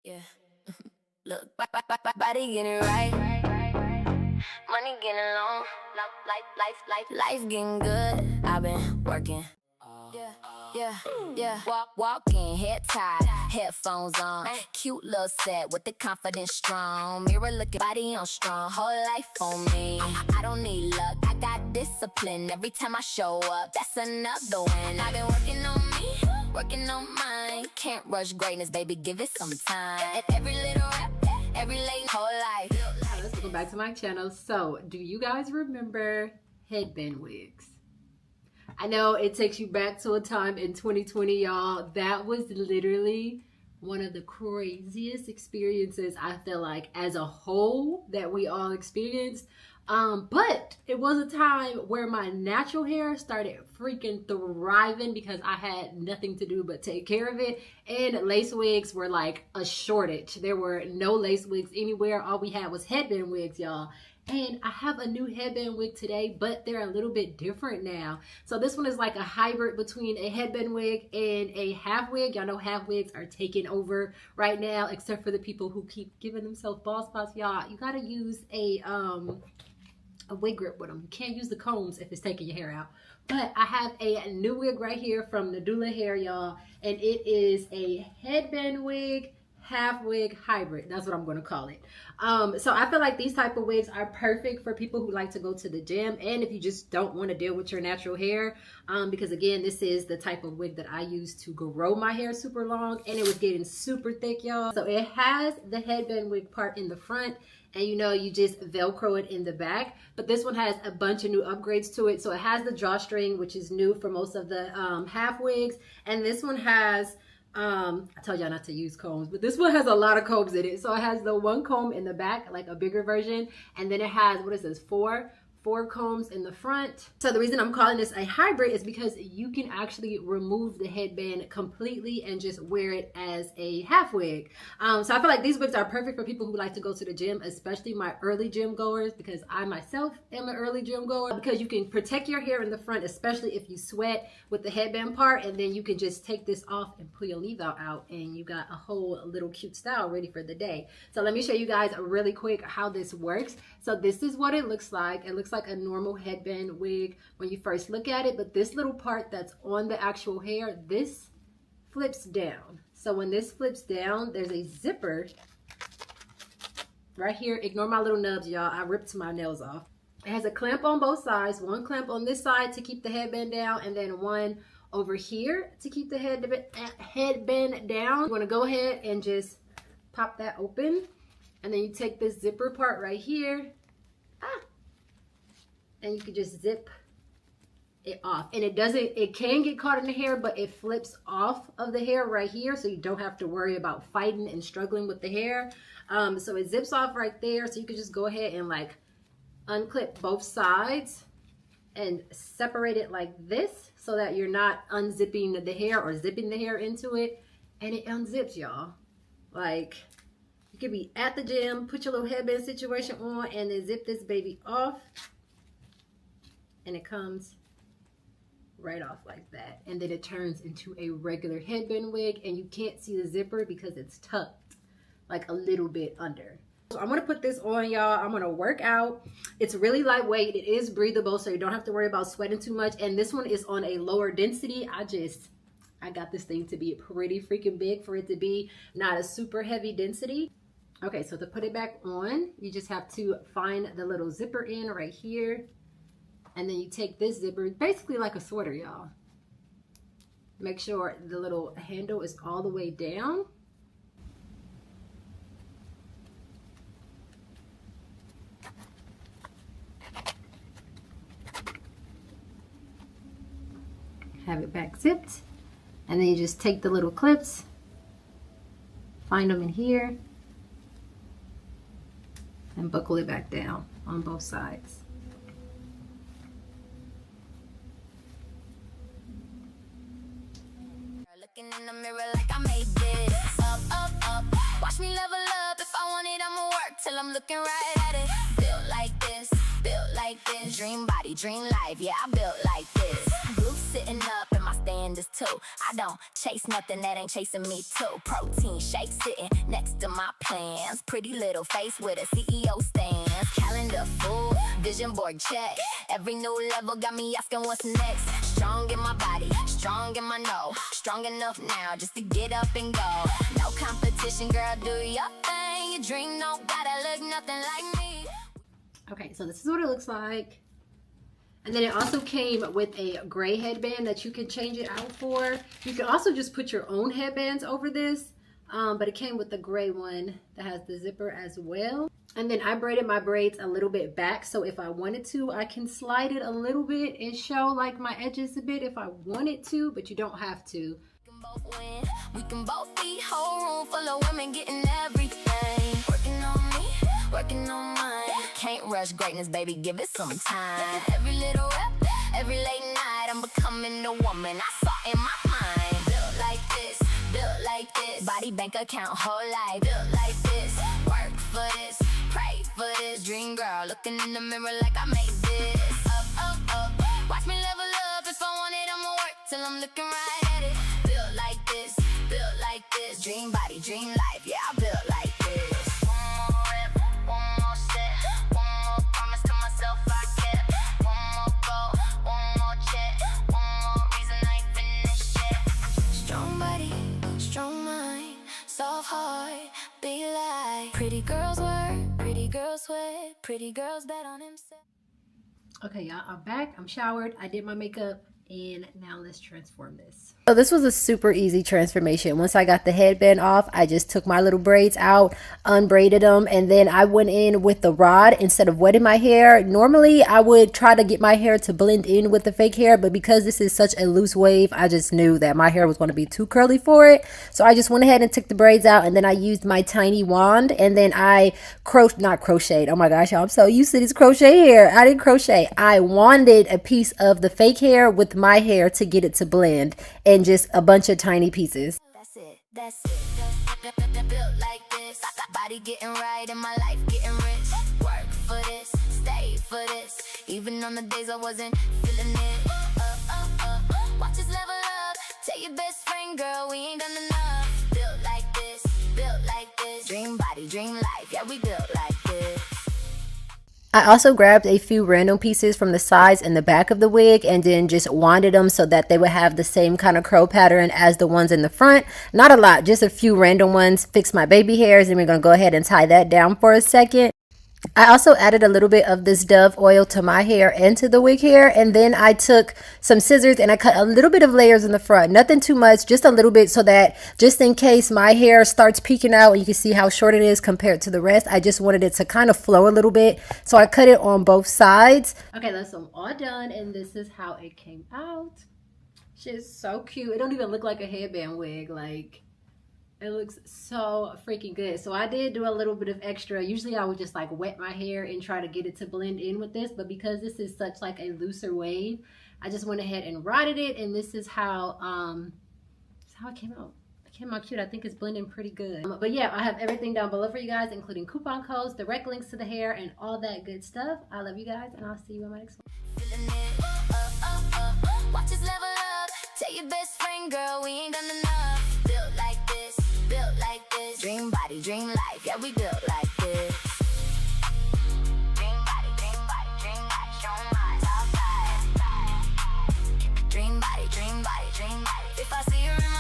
Yeah. Look, body getting right. Money getting long. Life getting good. I've been working. Yeah. Walking, head tied, headphones on. Cute little set with the confidence strong. Mirror looking, body on strong. Whole life on me. I don't need luck, I got discipline. Every time I show up, that's another win. I've been working on me, working on mine. Can't rush greatness, baby, give it some time. Every little rap, every late whole life. Let's welcome back to my channel. So, do you guys remember headband wigs? I know it takes you back to a time in 2020, y'all. That was literally one of the craziest experiences I feel like as a whole that we all experienced. But it was a time where my natural hair started freaking thriving because I had nothing to do but take care of it. And lace wigs were like a shortage. There were no lace wigs anywhere. All we had was headband wigs, y'all. And I have a new headband wig today, but they're a little bit different now. So this one is like a hybrid between a headband wig and a half wig. Y'all know half wigs are taking over right now, except for the people who keep giving themselves bald spots. Y'all, you gotta use a wig grip with them. You can't use the combs if it's taking your hair out. But I have a new wig right here from Nadula Hair, y'all. And it is a headband wig, half wig hybrid. That's what I'm going to call it. So I feel like these type of wigs are perfect for people who like to go to the gym, and if you just don't want to deal with your natural hair, because again, this is the type of wig that I use to grow my hair super long, and it was getting super thick, y'all. So it has the headband wig part in the front, and you know, you just velcro it in the back. But this one has a bunch of new upgrades to it. So it has the drawstring, which is new for most of the half wigs, and this one has I told y'all not to use combs, but this one has a lot of combs in it. So it has the one comb in the back, like a bigger version, and then it has, what is this, four combs in the front. So the reason I'm calling this a hybrid is because you can actually remove the headband completely and just wear it as a half wig. So I feel like these wigs are perfect for people who like to go to the gym, especially my early gym goers, because I myself am an early gym goer, because you can protect your hair in the front, especially if you sweat, with the headband part, and then you can just take this off and pull your leave out and you got a whole little cute style ready for the day. So let me show you guys really quick how this works. So this is what it looks like. It looks like a normal headband wig when you first look at it, but this little part that's on the actual hair, this flips down. So when this flips down, there's a zipper right here. Ignore my little nubs, y'all. I ripped my nails off. It has a clamp on both sides, one clamp on this side to keep the headband down, and then one over here to keep the headband down. You want to go ahead and just pop that open, and then you take this zipper part right here, and you can just zip it off. And it can get caught in the hair, but it flips off of the hair right here, so you don't have to worry about fighting and struggling with the hair. So it zips off right there, so you can just go ahead and like unclip both sides and separate it like this, so that you're not unzipping the hair or zipping the hair into it, and it unzips, y'all. Like, you could be at the gym, put your little headband situation on, and then zip this baby off, and it comes right off like that. And then it turns into a regular headband wig, and you can't see the zipper because it's tucked like a little bit under. So I'm gonna put this on, y'all. I'm gonna work out. It's really lightweight. It is breathable, so you don't have to worry about sweating too much. And this one is on a lower density. I got this thing to be pretty freaking big for it to be not a super heavy density. Okay, so to put it back on, you just have to find the little zipper in right here. And then you take this zipper, basically like a sweater, y'all. Make sure the little handle is all the way down. Have it back zipped, and then you just take the little clips, find them in here, and buckle it back down on both sides. Looking in the mirror like I made this. Up. Watch me level up. If I want it, I'ma work till I'm looking right at it. Built like this. Dream body, dream life. Yeah, I built like this. sitting up and my standards too. I don't chase nothing that ain't chasing me too. Protein shake sitting next to my plans. Pretty little face with a CEO stance. Calendar full, vision board check. Every new level got me asking what's next. Strong in my body, strong in my know. Strong enough now just to get up and go. No competition, girl, do your thing. Your dream don't gotta look nothing like me. Okay, so this is what it looks like. And then it also came with a gray headband that you can change it out for. You can also just put your own headbands over this, but it came with the gray one that has the zipper as well. And then I braided my braids a little bit back, so if I wanted to, I can slide it a little bit and show like my edges a bit if I wanted to, but you don't have to. We can both win. We can both be whole room full of women getting everything. Working on me, working on mine. Can't rush greatness, baby, give it some time. Every little rep, every late night, I'm becoming the woman I saw in my mind. Built like this, built like this. Body, bank account, whole life. Built like this, work for this, pray for this. Dream girl, looking in the mirror like I made this. Up, up, up, watch me level up. If I want it, I'ma work till I'm looking right at it. Built like this, built like this. Dream body, dream life, yeah, I built like this. One more rep, one more set, one more promise to myself I kept. One more goal, one more check, one more reason I ain't finished yet. Strong body, strong mind, soft heart, be like. Pretty girls work, pretty girls sweat, pretty girls bet on himself. Okay, y'all, I'm back. I'm showered. I did my makeup. And now let's transform this. So this was a super easy transformation. Once I got the headband off, I just took my little braids out, unbraided them, and then I went in with the rod instead of wetting my hair. Normally, I would try to get my hair to blend in with the fake hair, but because this is such a loose wave, I just knew that my hair was going to be too curly for it. So I just went ahead and took the braids out, and then I used my tiny wand, and then I not crocheted. Oh my gosh, y'all, I'm so used to this crochet hair. I didn't crochet. I wanded a piece of the fake hair with my hair to get it to blend, and just a bunch of tiny pieces. That's it, that's it. Built like this, body getting right and my life getting rich. Work for this, stay for this, even on the days I wasn't feeling it. Watch us level up, tell your best friend, girl, we ain't done enough. Built like this, built like this. Dream body, dream life, yeah, we built like this. I also grabbed a few random pieces from the sides and the back of the wig and then just wanded them so that they would have the same kind of curl pattern as the ones in the front. Not a lot, just a few random ones. Fix my baby hairs, and we're going to go ahead and tie that down for a second. I also added a little bit of this Dove oil to my hair and to the wig hair, and then I took some scissors and I cut a little bit of layers in the front, nothing too much, just a little bit, so that just in case my hair starts peeking out and you can see how short it is compared to the rest, I just wanted it to kind of flow a little bit, so I cut it on both sides. Okay, that's all done, and this is how it came out. She's so cute. It don't even look like a headband wig. Like, it looks so freaking good. So I did do a little bit of extra. Usually I would just like wet my hair and try to get it to blend in with this, but because this is such like a looser wave, I just went ahead and rotted it, and this is how it came out. It came out cute. I think it's blending pretty good. But yeah, I have everything down below for you guys, including coupon codes, direct links to the hair, and all that good stuff. I love you guys, and I'll see you in my next one. Watch us level up, tell your best friend, girl, we ain't done enough. Built like this, built like this. Dream body, dream life, yeah, we built like this. Dream body, dream body, dream life, show my top side. Dream body, dream body, dream life. If I see her in